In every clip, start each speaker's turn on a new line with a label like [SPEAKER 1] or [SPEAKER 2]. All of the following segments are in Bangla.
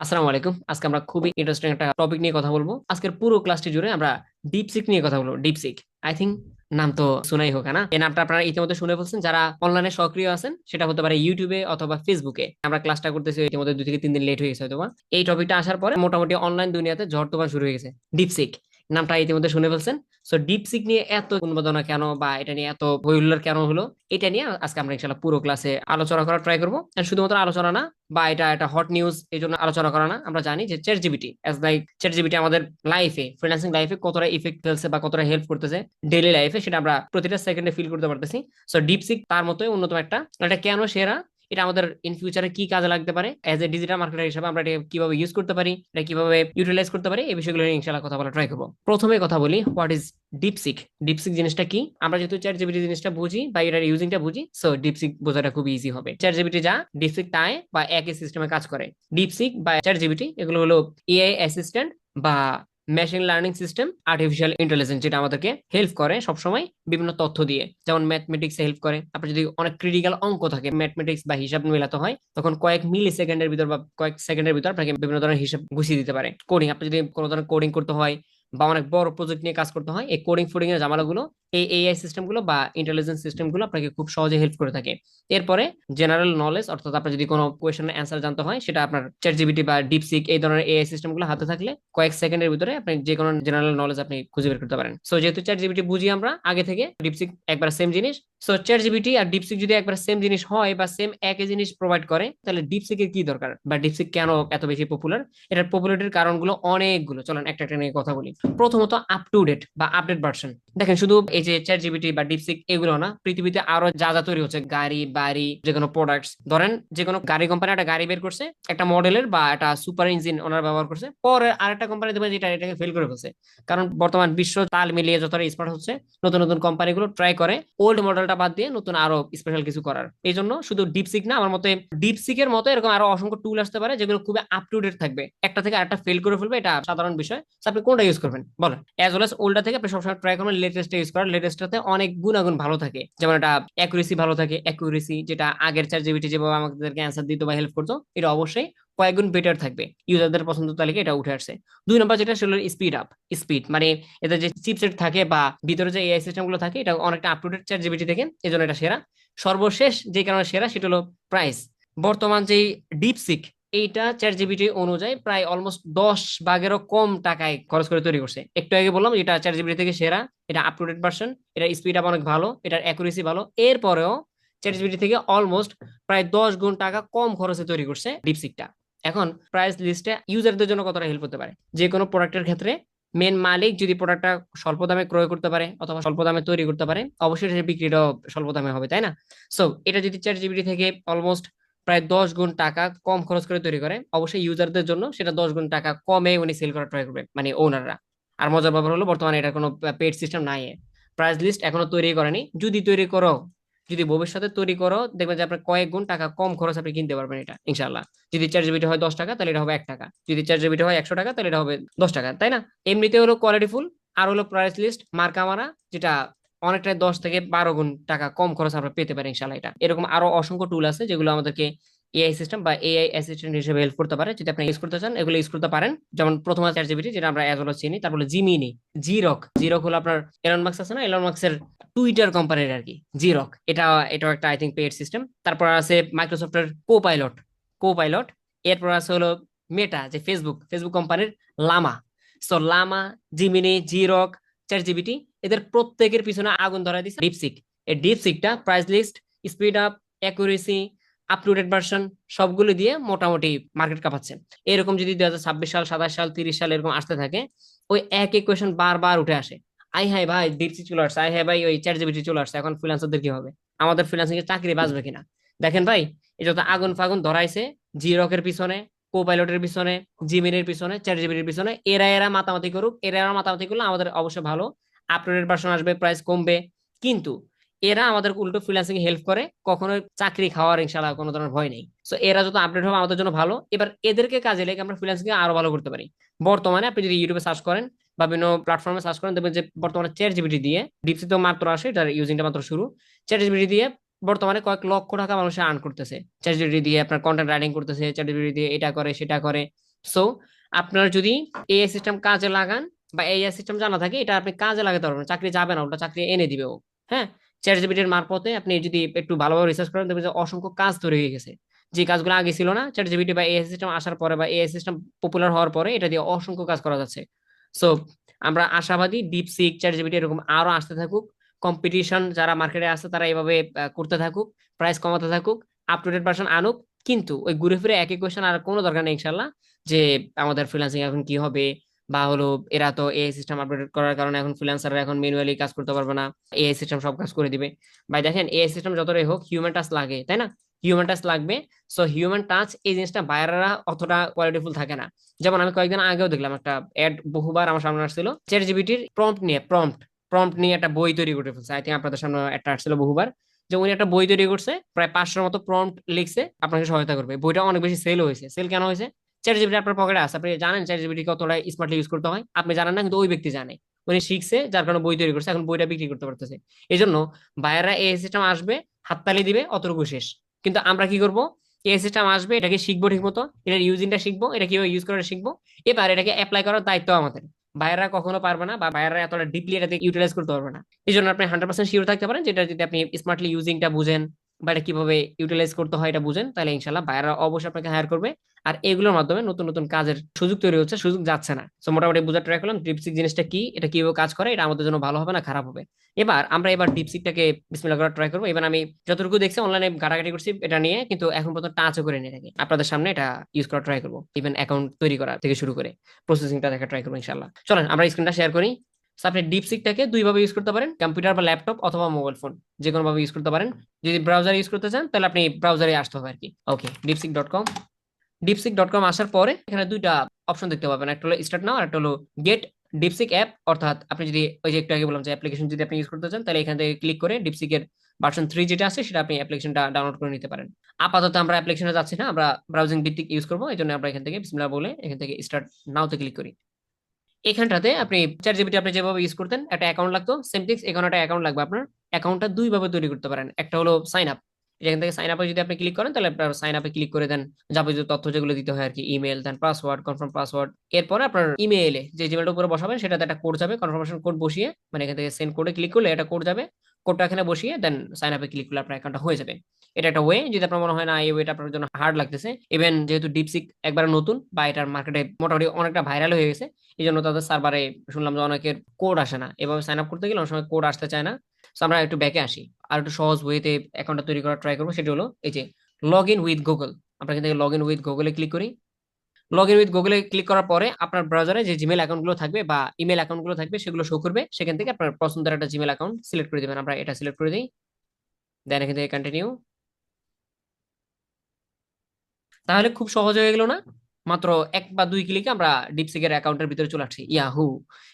[SPEAKER 1] আসসালামু আলাইকুম। আজকে আমরা খুবই ইন্টারেস্টিং একটা টপিক নিয়ে কথা বলবো। আজকের পুরো ক্লাসটি জুড়ে আমরা ডিপসিক নিয়ে কথা বলবো। ডিপসিক, আই থিঙ্ক নাম তো শোনাই হোক না, এই নামটা আপনারা ইতিমধ্যে শুনে ফেলছেন। যারা অনলাইনে সক্রিয় আছেন, সেটা হতে পারে ইউটিউবে অথবা ফেসবুকে। আমরা ক্লাসটা করতেছি ইতিমধ্যে 2 থেকে 3 দিন লেট হয়ে গেছে হয়তো। এই টপিকটা আসার পরে মোটামুটি অনলাইন দুনিয়াতে ঝড় তুফান শুরু হয়ে গেছে। ডিপসিক নামটা ইতিমধ্যে শুনে ফেলছেন। সো ডিপসিক নিয়ে এত উন্মাদনা কেন, বা এটা নিয়ে এত হইহুল্লোড় কেন হলো, এটা নিয়ে আজকে আমরা ইনশাআল্লাহ পুরো ক্লাসে আলোচনা করার ট্রাই করবো। আর শুধুমাত্র আলোচনা না, বা এটা একটা হট নিউজ এই জন্য আলোচনা করা না, আমরা জানি যে chat GPT as like chat GPT আমাদের লাইফে, ফ্রিল্যান্সিং লাইফে কতটা ইফেক্ট ফেলছে বা কতটা হেল্প করতেছে ডেইলি লাইফে, সেটা আমরা প্রতিটা সেকেন্ডে ফিল করতে পারতেছি। সো ডিপসিক তার মতোই অন্যতম একটা। এটা কেন সেরা, এটা আমাদের ইন ফিউচারে কি কাজে লাগতে পারে, এজ এ ডিজিটাল মার্কেটার হিসেবে আমরা এটা কিভাবে ইউজ করতে পারি, এটা কিভাবে ইউটিলাইজ করতে পারি, এই বিষয়গুলো নিয়ে ইনশাআল্লাহ কথা বলা ট্রাই করবো। প্রথমে কথা বলি, হোয়াট ইজ ডিপসিক। ডিপসিক জিনিসটা কি? আমরা যেহেতু চ্যাট জিপিটি জিনিসটা বুঝি বা এটার ইউজিংটা বুঝি, সো ডিপসিক বোঝাটা খুব ইজি হবে। চ্যাট জিপিটি যা, ডিপসিক তাই, বা একই সিস্টেমে কাজ করে। ডিপসিক বা চ্যাট জিপিটি এগুলো হলো এআই অ্যাসিস্ট্যান্ট বা machine learning system, artificial intelligence, যেটা আমাদেরকে হেল্প করে সবসময় বিভিন্ন তথ্য দিয়ে। যেমন ম্যাথমেটিক্সে হেল্প করে। আপনার যদি অনেক ক্রিটিক্যাল অঙ্ক থাকে, ম্যাথমেটিক্স বা হিসাব মেলাতে হয়, তখন কয়েক মিলি সেকেন্ডের ভিতর বা কয়েক সেকেন্ডের ভিতর আপনাকে বিভিন্ন ধরনের হিসাব গুছিয়ে দিতে পারে। কোডিং, আপনি যদি কোনো ধরনের কোডিং করতে হয় বা অনেক বড় প্রজেক্ট নিয়ে কাজ করতে হয়, এই কোডিং ফোডিং এর ঝামেলাগুলো এই এআই সিস্টেম গুলো বা ইন্টেলিজেন্স সিস্টেম গুলো আপনাকে খুব সহজে হেল্প করে থাকে। এরপরে জেনারেল নলেজ, অর্থাৎ আপনার যদি কোনো কোয়েশ্চেনের অ্যান্সার জানতে হয়, সেটা আপনার চ্যাট জিপিটি বা ডিপসিক এই ধরনের এআই সিস্টেম গুলো হাতে থাকলে কয়েক সেকেন্ডের ভিতরে আপনি যে কোনো জেনারেল নলেজ আপনি খুঁজে বের করতে পারেন। সো যেহেতু চ্যাট জিপিটি বুঝি আমরা আগে থেকে, ডিপসিক একবার সেম জিনিস। সো চ্যাট জিপিটি আর ডিপসিক যদি একবার সেম জিনিস হয় বা সেম একই জিনিস প্রোভাইড করে, তাহলে ডিপসিকের কি দরকার বা ডিপসিক কেন এত বেশি পপুলার? এটার পপুলারিটির কারণগুলো অনেকগুলো, চলেন একটা একটা নিয়ে কথা বলি। প্রথমত, আপ টু ডেট বা আপডেট ভার্সন। দেখেন, শুধু এই যে চ্যাট জিপিটি বা ডিপসিক এগুলো না, পৃথিবীতে আরো যা যা তৈরি হচ্ছে, গাড়ি বাড়ি যে কোনো প্রোডাক্টস, ধরেন যে কোনো গাড়ি কোম্পানি একটা গাড়ি বের করছে, একটা মডেলের বা একটা সুপার ইঞ্জিন ওনারা ব্যবহার করছে, পরে আরেকটা কোম্পানি দেবে যেটা এটাকে ফেল করে ফেলছে। কারণ বর্তমান বিশ্ব তাল মিলিয়ে যতটা স্মার্ট হচ্ছে, নতুন নতুন কোম্পানিগুলো ট্রাই করে ওল্ড মডেলটা বাদ দিয়ে নতুন আরো স্পেশাল কিছু করার। এই জন্য শুধু ডিপসিক না, আমার মতে ডিপসিকের মতো এরকম আরো অসংখ্য টুল আসতে পারে যেগুলো খুবই আপ টু ডেট থাকবে। একটা থেকে আরেকটা ফেল করে ফেলবে, এটা সাধারণ বিষয়। So, আপনি কোনটা ইউজ করবেন বলেন? অ্যাজ ওয়েল এস ওল্ডটা থেকে আপনি সবসময় ট্রাই করবেন লেটেস্ট ইউজ করার। লেটেস্টটাতে অনেক গুণাগুণ ভালো থাকে, যেমন এটা অ্যাকুরেসি ভালো থাকে। অ্যাকুরেসি যেটা আগের চ্যাট জিপিটি যেভাবে আমাদেরকে অ্যান্সার দিত বা হেল্প করতো, এটা অবশ্যই কয়েক গুণ বেটার থাকবে। ইউজারদের পছন্দ তালিকা এটা উঠে আসছে। 2 নম্বর যেটা, সেটা হলো স্পিড আপ। স্পিড মানে এদের যে চিপসেট থাকে বা ভিতরে যে এআই সিস্টেম গুলো থাকে, এটা অনেকটা up to date chat GPT থেকে, এই জন্য এটা সেরা। সর্বশেষ যে কারণে সেরা, সেটা হলো প্রাইস। বর্তমান যে ডিপসিক, এইটা চ্যাট জিপিটি অনুযায়ী প্রায় অলমোস্ট 10 ভাগেরও কম টাকায় খরচ করে তৈরি করছে। একটু আগে বললাম এটা চ্যাট জিপিটি থেকে সেরা, এটা আপ টু ডেট ভার্সন, এটা স্পিড আপ অনেক ভালো, এটার অ্যাকুরেসি ভালো। এরপরেও চ্যাট জিপিটি থেকে অলমোস্ট প্রায় 10 গুণ টাকা কম খরচে তৈরি করছে ডিপসিকটা। এখন প্রাইস লিস্টে ইউজারদের জন্য কতটা হেল্প হতে পারে? যে কোনো প্রোডাক্টের ক্ষেত্রে মেন মালিক যদি প্রোডাক্টটা স্বল্প দামে ক্রয় করতে পারে অথবা স্বল্প দামে তৈরি করতে পারে, অবশ্যই সেটা বিক্রিটাও স্বল্প দামে হবে, তাই না? সো এটা যদি চ্যাট জিপিটি থেকে অলমোস্ট প্রায় 10 গুণ টাকা কম খরচ করে তৈরি করে, অবশ্যই ইউজারদের জন্য সেটা 10 গুণ টাকা কমে উনি সেল করা ট্রাই করবে, মানে ওনাররা। আর মজার ব্যাপার হলো, বর্তমানে এটা কোনো পেড সিস্টেম নাই, প্রাইস লিস্ট এখনো তৈরি করেনি। যদি তৈরি করো, যদি ভবিষ্যতে তৈরি করো, দেখবেন যে আপনার কয়েক গুণ টাকা কম খরচ আপনি কিনতে পারবেন এটা ইনশাল্লাহ। যদি চ্যাট জিপিটি হয় 10 টাকা, তাহলে এটা হবে 1 টাকা। যদি চ্যাট জিপিটি হয় 100 টাকা, তাহলে এটা হবে 10 টাকা, তাই না? এমনিতে হলো কোয়ালিটি ফুল। আর হলো প্রাইস লিস্ট মার্কা মারা, যেটা অনেকটাই 10 থেকে 12 গুণ টাকা কম খরচ আমরা পেতে পারি ইনশাল্লাহ। এটা এরকম আরো অসংখ্য টুল আছে যেগুলো আমাদেরকে এআই সিস্টেম বা এআই অ্যাসিস্ট্যান্ট হিসেবে হেল্প করতে পারে। যদি আপনি ইউজ করতে চান, এগুলো ইউজ করতে পারেন। যেমন প্রথম চ্যাট জিপিটি, যেটা আমরা অ্যাজ ওয়েল চিনি। তারপরে জিমিনি, জিরক। জিরক হলো আপনার এলন মাস্ক আছে না, এলন মাস্কের টুইটার কোম্পানির আর কি, জিরক। এটাও একটা আই থিঙ্ক পেড সিস্টেম। তারপর আছে মাইক্রোসফটের কোপাইলট। কোপাইলট। এরপর আছে হলো মেটা, যে ফেসবুক ফেসবুক কোম্পানির Llama. So Llama, Gemini, Grok, ChatGPT, এদের প্রত্যেকের পিছনে আগুন ধরা দিচ্ছে ডিপসিক। এই ডিপসিকটা price list, speed up, accuracy, up to date version সবগুলো দিয়ে মোটামুটি মার্কেট কাঁপাচ্ছে। এরকম যদি 2026 সাল, 27 সাল, 30 সাল এরকম আসতে থাকে, ওই এক ইকুয়েশন বারবার উঠে আসে। আই হাই ভাই ডিপসিক চলে আসছে, আই হাই ভাই ওই চ্যাট জিপিটি চলে আসছে, এখন ফ্রিল্যান্সারদের কি হবে? আমাদের ফ্রিল্যান্সিং এর চাকরি বাঁচবে কিনা? দেখেন ভাই, এই যত আগুন ফাগুন ধরাইছে, জিরকের পিছনে, কোপাইলটের পিছনে, জিমিনের পিছনে, চ্যাট জিপিটির পিছনে, এরা এরা মাতামাতি করুক। এরা মাতামাতি করলে আমাদের অবশ্যই ভালো, আপডেটেড ভার্সন আসবে, প্রাইস কমবে। কিন্তু এরা আমাদের উল্টো ফ্রিল্যান্সিং হেল্প করে, কখনো চাকরি খাওয়ার ইনশাল্লাহ কোনো ধরনের ভয় নেই। সো এরা যত আপডেট হবে আমাদের জন্য ভালো। এবার এদেরকে কাজে লেগে আমরা ফ্রিল্যান্সিং আরো ভালো করতে পারি। বর্তমানে আপনি যদি ইউটিউবে সার্চ করেন বা বিভিন্ন প্ল্যাটফর্মে সার্চ করেন, দেখবেন যে বর্তমানে চ্যাট জিপিটি দিয়ে, ডিপসি তো মাত্র আসে, এটার ইউজিংটা মাত্র শুরু। চ্যাট জিপিটি দিয়ে বর্তমানে কয়েক লক্ষ টাকা মানুষ আর্ন করতেছে। চ্যাট জিপিটি দিয়ে আপনার কন্টেন্ট রাইটিং করতেছে, চ্যাট জিপিটি দিয়ে এটা করে সেটা করে। সো আপনার যদি এআই সিস্টেম কাজে লাগান বা এআই সিস্টেম জানা থাকে, এটা আপনি কাজে লাগাতে পারবেন, চাকরি যাবে না, ওটা চাকরি এনে দিবে ও। হ্যাঁ, চ্যাট জিপিটির মারফতে আপনি যদি একটু ভালোভাবে রিসার্চ করেন, দেখবেন যে অসংখ্য কাজ তৈরি হয়ে গেছে, যে কাজগুলো আগে ছিল না। চ্যাট জিপিটি বা এআই সিস্টেম আসার পরে বা এআই সিস্টেম পপুলার হওয়ার পরে এটা দিয়ে অসংখ্য কাজ করা যাচ্ছে। সো আমরা আশাবাদী ডিপসিক, চ্যাট জিপিটি এরকম আরো আসতে থাকুক, কম্পিটিশন যারা মার্কেটে আছে তারা এভাবে করতে থাকুক, প্রাইস কমাতে থাকুক, আপ টু ডেট ভার্সন আনুক। কিন্তু ওই ঘুরে ফিরে একই কোয়েশ্চেন আর কোনো দরকার নেই ইনশাল্লাহ, যে আমাদের ফ্রিল্যান্সিং এখন কি হবে, বা হলো এরা তো এআই সিস্টেম আপডেট করার কারণে এখন ফ্রিল্যান্সাররা এখন ম্যানুয়ালি কাজ করতে পারবে না, এআই সিস্টেম সব কাজ করে দিবে। ভাই দেখেন, এআই সিস্টেম যতটাই হোক হিউম্যান টাচ লাগে, তাই না? হিউম্যান টাচ লাগবে। সো হিউম্যান টাচ এই জিনিসটা বাইরেরা অতটা কোয়ালিটিফুল থাকে না। যেমন আমি কয়েকদিন আগেও দেখলাম একটা অ্যাড, বহুবার আমার সামনে আসছিল চ্যাট জিপিটির প্রম্পট নিয়ে, প্রম্পট প্রম্পট নিয়ে একটা বই তৈরি করে ফেলছে। আই থিঙ্ক আপনাদের সামনে একটা আসছিল বহুবার, যে উনি একটা বই তৈরি করছে, প্রায় 500 মতো প্রম্পট লিখছে, আপনাকে সহায়তা করবে। বইটা অনেক বেশি সেল হয়েছে। সেল কেন হয়েছে? চ্যাট জিপিটি আপনার পকেটে আছে, আপনি জানেন চ্যাট জিপিটি কতটা স্মার্টলি ইউজ করতে হয়, আপনি জানেন না, কিন্তু ওই ব্যক্তি জানে। উনি শিখছে, যার কারণে বই তৈরি করছে, এখন বইটা বিক্রি করতে পারতেছে। এই জন্য বাইরেরা এই সিস্টেম আসবে, হাততালি দিবে, অতটুকু শেষ। কিন্তু আমরা কি করব? এই সিস্টেম আসবে, এটাকে শিখবো ঠিক মতো, এটার ইউজিংটা শিখবো, এটা কিভাবে ইউজ করা শিখবো, এবার এটাকে অ্যাপ্লাই করার দায়িত্ব আমাদের। বাইরেরা কখনো পারবে না, বা বাইরেরা এতটা ডিপলি এটাতে ইউটিলাইজ করতে পারবে না। এই জন্য আপনি 100% শিওর থাকতে পারেন, যেটা যদি আপনি স্মার্টলি ইউজিংটা বুঝেন বা এটা কিভাবে ইউটিলাইজ করতে হয় এটা বুঝেন, তাহলে ইনশাল্লাহ বাইরেরা অবশ্যই আপনাকে হায়ার করবে। আর এগুলোর মাধ্যমে নতুন নতুন কাজের সুযোগ তৈরি হচ্ছে, সুযোগ যাচ্ছে না। সো মোটামুটি বোঝার ট্রাই করলাম ডিপসিক জিনিসটা কি, এটা কিভাবে কাজ করে, এটা আমাদের জন্য ভালো হবে না খারাপ হবে। এবার ডিপসিকটাকে বিসমিল্লাহ করার ট্রাই করবো। এবার আমি যতটুকু দেখছি অনলাইনে ঘাটাঘাটি করছি এটা নিয়ে, কিন্তু এখন পর্যন্ত টাচও করে নিয়ে থাকি, আপনাদের সামনে এটা ইউজ করার ট্রাই করবো। ইভেন অ্যাকাউন্ট তৈরি করা থেকে শুরু করে প্রসেসিংটা দেখা ট্রাই করবো ইনশাল্লাহ। চলেন আমরা স্ক্রিনটা শেয়ার করি। So, আপনি ডিপসিকটাকে দুই ভাবে ইউজ করতে পারেন, কম্পিউটার বা ল্যাপটপ অথবা মোবাইল ফোন, যে কোনো ভাবে ইউজ করতে পারেন। যদি ব্রাউজার ইউজ করতে চান তাহলে আপনি ব্রাউজারে আসতে হবে আর কি। ওকে, ডিপসিক.com। ডিপসিক.com আসার পরে এখানে দুইটা অপশন দেখতে পাবেন, একটা হলো স্টার্ট নাও আর একটা হলো গেট ডিপসিক অ্যাপ। অর্থাৎ আপনি যদি ওই যে একটু আগে বললাম যে অ্যাপ্লিকেশন যদি আপনি ইউজ করতে চান, তাহলে এখান থেকে ক্লিক করে ডিপসিকের ভার্সন 3 যেটা আছে সেটা আপনি অ্যাপ্লিকেশনটা ডাউনলোড করে নিতে পারেন। আপাতত আমরা অ্যাপ্লিকেশনে যাচ্ছি না, আমরা ব্রাউজিং ভিত্তিক ইউজ করবো, এই জন্য আমরা এখান থেকে বিসমিল্লাহ বলে এখান থেকে স্টার্ট নাওতে ক্লিক করি। এখানটাতে আপনি চ্যাট জিপিটি আপনি যেভাবে ইউজ করতেন একটা অ্যাকাউন্ট লাগতো, সেম থিংস এখানে একটা অ্যাকাউন্ট লাগবে আপনার। অ্যাকাউন্টটা দুই ভাবে তৈরি করতে পারেন, একটা হলো সাইন আপ। এখান থেকে সাইন আপে যদি আপনি ক্লিক করেন, তাহলে আপনার সাইন আপে ক্লিক করে দেন, যাবতীয় তথ্য যেগুলো দিতে হয় আর কি, ইমেল, দেন পাসওয়ার্ড, কনফার্ম পাসওয়ার্ড। এরপরে আপনার ইমেইলে যে জিমেলটা উপরে বসাবেন সেটাতে একটা কোড যাবে, কনফার্মেশন কোড বসিয়ে, মানে এখান থেকে সেন্ড কোডে ক্লিক করলে একটা কোড যাবে, কোডটা এখানে বসিয়ে দেন সাইন আপে ক্লিক করলে আপনার অ্যাকাউন্টটা হয়ে যাবে। এটা একটা ওয়ে। যদি আপনার মনে হয় না এই ওয়েটা আপনার জন্য হার্ড লাগতেছে, ইভেন যেহেতু ডিপসিক একবার নতুন বা এটার মার্কেটে মোটামুটি অনেকটা ভাইরাল হয়ে গেছে, এই জন্য তাদের সার্ভারে শুনলাম যে অনেকের কোড আসে না, এভাবে সাইন আপ করতে গেলে অনেক সময় কোড আসতে চায় না। তো আমরা একটু ব্যাকে আসি, আর একটু সহজ ওয়েতে অ্যাকাউন্টটা তৈরি করার ট্রাই করবো। সেটা হলো এই যে লগ ইন উইথ গুগল। আমরা এখান থেকে লগ ইন উইথ গুগলে ক্লিক করি। লগ ইন উইথ গুগলে ক্লিক করার পরে আপনার ব্রাউজারে যে জিমেল অ্যাকাউন্ট গুলো থাকবে বা ইমেল অ্যাকাউন্ট গুলো থাকবে সেগুলো শো করবে। সেখান থেকে আপনার পছন্দের একটা জিমেল অ্যাকাউন্ট সিলেক্ট করে দিবেন, আমরা এটা সিলেক্ট করে দিই, দেন এখান থেকে কন্টিনিউ। তাহলে খুব সহজ হয়ে গেল না? মাত্র 1 বা 2 ক্লিকে আমরা ডিপসিকের অ্যাকাউন্টের ভিতরে চলে আসছি, ইয়াহু।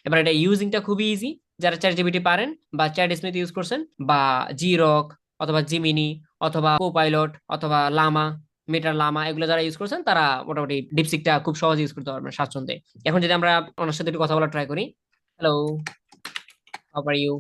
[SPEAKER 1] এবার এটা ইউজিংটা খুবই ইজি। যারা চ্যাট জিপিটি পারেন বা চ্যাট স্মিথ ইউজ করছেন বা জিরক অথবা জিমিনি অথবা কোপাইলট অথবা লামা, মেটার লামা, এগুলো যারা ইউজ করছেন তারা মোটামুটি ডিপসিকটা খুব সহজে ইউজ করতে পারবেন স্বাচ্ছন্দ্যে। এখন যদি আমরা ওনার সাথে একটু কথা বলা ট্রাই করি। Hello, how are you?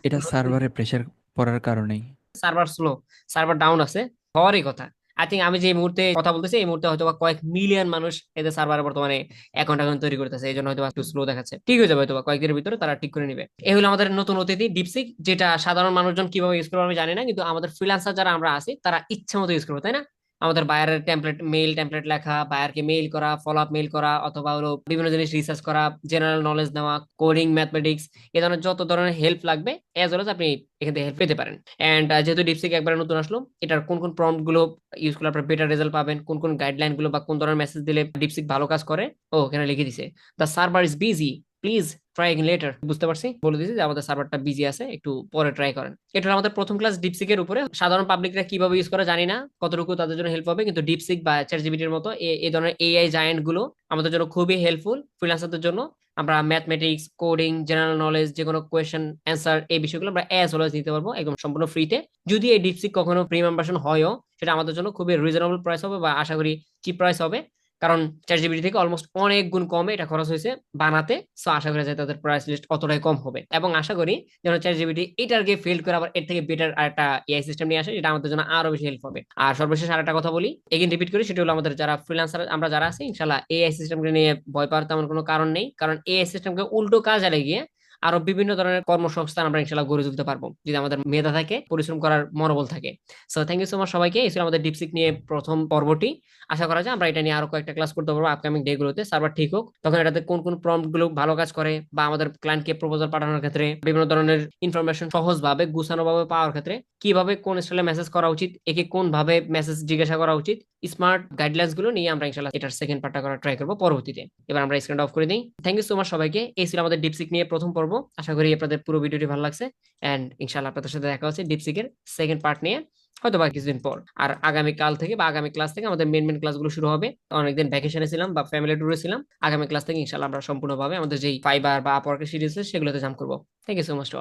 [SPEAKER 2] এটা সার্ভারে প্রেসার পড়ার কারণেই।
[SPEAKER 1] সার্ভার স্লো, সার্ভার ডাউন আছে, হওয়ারই কথা। আই থিঙ্ক আমি যে মুহূর্তে কথা বলতেছি এই মুহূর্তে হয়তো বা কয়েক মিলিয়ন মানুষ এদের সার্ভারে বর্তমানে অ্যাকাউন্ট তৈরি করতেছে, এই জন্য হয়তো একটু স্লো দেখাচ্ছে। ঠিক হয়ে যাবে হয়তো বা কয়েকদিনের ভিতরে, তারা ঠিক করে নিবে। এই হলো আমাদের নতুন অতিথি ডিপসিক, যেটা সাধারণ মানুষজন কিভাবে ইউজ করবে আমি জানি না, কিন্তু আমাদের ফ্রিল্যান্সার যারা আমরা আছি তারা ইচ্ছা মতো ইউজ করবো, তাই না? আমাদের বায়ারের টেমপ্লেট, মেইল টেমপ্লেট লেখা, বায়ারকে মেইল করা, ফলো আপ মেইল করা, অথবা হলো বিভিন্ন জিনিস রিসার্চ করা, জেনারেল নলেজ নেওয়া, কোডিং, ম্যাথমেটিক্স, এ ধরনের যত ধরনের হেল্প লাগবে এজ ওয়েল আপনি এখান থেকে হেল্প পেতে পারেন। এন্ড যেহেতু ডিপসিক একবার নতুন আসলো, এটার কোন কোন প্রম্পট গুলো ইউজ করলে আপনার বেটার রেজাল্ট পাবেন, কোন কোন গাইডলাইন গুলো বা কোন ধরনের মেসেজ দিলে ডিপসিক ভালো কাজ করে, ও এখানে লিখে দিছে the server is busy, please try again later. বুঝতে পারছি, বলে দিয়েছি যে আমাদের সার্ভারটা বিজি আছে, একটু পরে ট্রাই করেন। এটা হলো আমাদের প্রথম ক্লাস ডিপসিকের উপরে। সাধারণ পাবলিকরা কিভাবে ইউজ করে জানি না, কতটুকু তাদের জন্য হেল্প হবে, কিন্তু ডিপসিক বা চ্যাটজিপিটির মতো এই ধরনের এআই জায়ান্ট গুলো আমাদের জন্য খুবই হেল্পফুল ফ্রিল্যান্সারদের জন্য। আমরা ম্যাথমেটিক্স, কোডিং, জেনারেল নলেজ, যে কোনো কোয়েশ্চেন অ্যান্সার, এই বিষয়গুলো আমরা অ্যাজ ওয়েল এজ নিতে পারবো একদম সম্পূর্ণ ফ্রিতে। যদি এই ডিপসিক কখনো প্রিমিয়াম ভার্সন হয়ও, সেটা আমাদের জন্য খুবই রিজনেবল প্রাইস হবে, বা আশা করি চিপ প্রাইস হবে। কারণ চ্যাটজিপিটি থেকে অলমোস্ট অনেক গুণ কমে এটা খরচ হয়েছে বানাতে। সো আশা করি যে তাদের প্রাইস লিস্ট অতটাই কম হবে, এবং আশা করি যেন চ্যাটজিপিটি এটাকে ফেল করে আবার এর থেকে বেটার আরেকটা এআই সিস্টেম নিয়ে আসে, যেটা আমাদের জন্য আরো বেশি হেল্প হবে। আর সর্বশেষ আরেকটা কথা বলি, এগেন রিপিট করি, সেটা হলো আমাদের যারা ফ্রিল্যান্সার আমরা যারা আছি, ইনশাল্লাহ এআই সিস্টেমকে নিয়ে ভয় পাওয়ার তেমন কোনো কারণ নেই, কারণ এআই সিস্টেমকে উল্টো কাজে লাগিয়ে আরো বিভিন্ন ধরনের কর্মসংস্থান আমরা ইনশাল্লাহ গড়ে তুলতে পারবো, যদি আমাদের মেধা থাকে, পরিশ্রম করার মনোবল থাকে। So thank you so much সবাইকে। এই ছিল আমাদের ডিপসিক নিয়ে প্রথম পর্বটি। আশা করা যায় আমরা এটা নিয়ে আরো কয়েকটা ক্লাস করতে পারবো আপকামিং ডে গুলোতে, সার্ভার ঠিক হোক তখন এটাতে কোন কোন প্রম্পট গুলো ভালো কাজ করে, বা আমাদের ক্লায়েন্টকে প্রপোজাল পাঠানোর ক্ষেত্রে বিভিন্ন ধরনের ইনফরমেশন সহজভাবে গুছানো ভাবে পাওয়ার ক্ষেত্রে কিভাবে কোন স্টাইলে মেসেজ করা উচিত, একে কোন ভাবে মেসেজ জিজ্ঞাসা করা উচিত, স্মার্ট গাইডলাইন্স গুলো নিয়ে আমরা ইনশাল্লাহ এটার সেকেন্ড পার্টটা করার ট্রাই করবো পরবর্তীতে। এবার আমরা স্ক্রিনটা অফ করে দিই। থ্যাংক ইউ সো মাচ সবাইকে। এই ছিল আমাদের ডিপসিক নিয়ে প্রথম পর্ব। আশা করি আপনাদের পুরো ভিডিওটি ভালো লাগছে, এন্ড ইনশাল্লাহ আপনাদের সাথে দেখা হচ্ছে ডিপসিকের সেকেন্ড পার্ট নিয়ে হয়তো বা কিছুদিন পর। আর আগামী কাল থেকে বা আগামী ক্লাস থেকে আমাদের মেন মেন ক্লাসগুলো শুরু হবে। অনেকদিন ভ্যাকেশনে ছিলাম বা ফ্যামিলি ট্যুরে ছিলাম, আগামী ক্লাস থেকে ইনশাল্লাহ আমরা সম্পূর্ণভাবে আমাদের যেই ফাইবার বা আপওয়ার্কের সিরিজ সেগুলোতে জাম্প করবো। Thank you so much.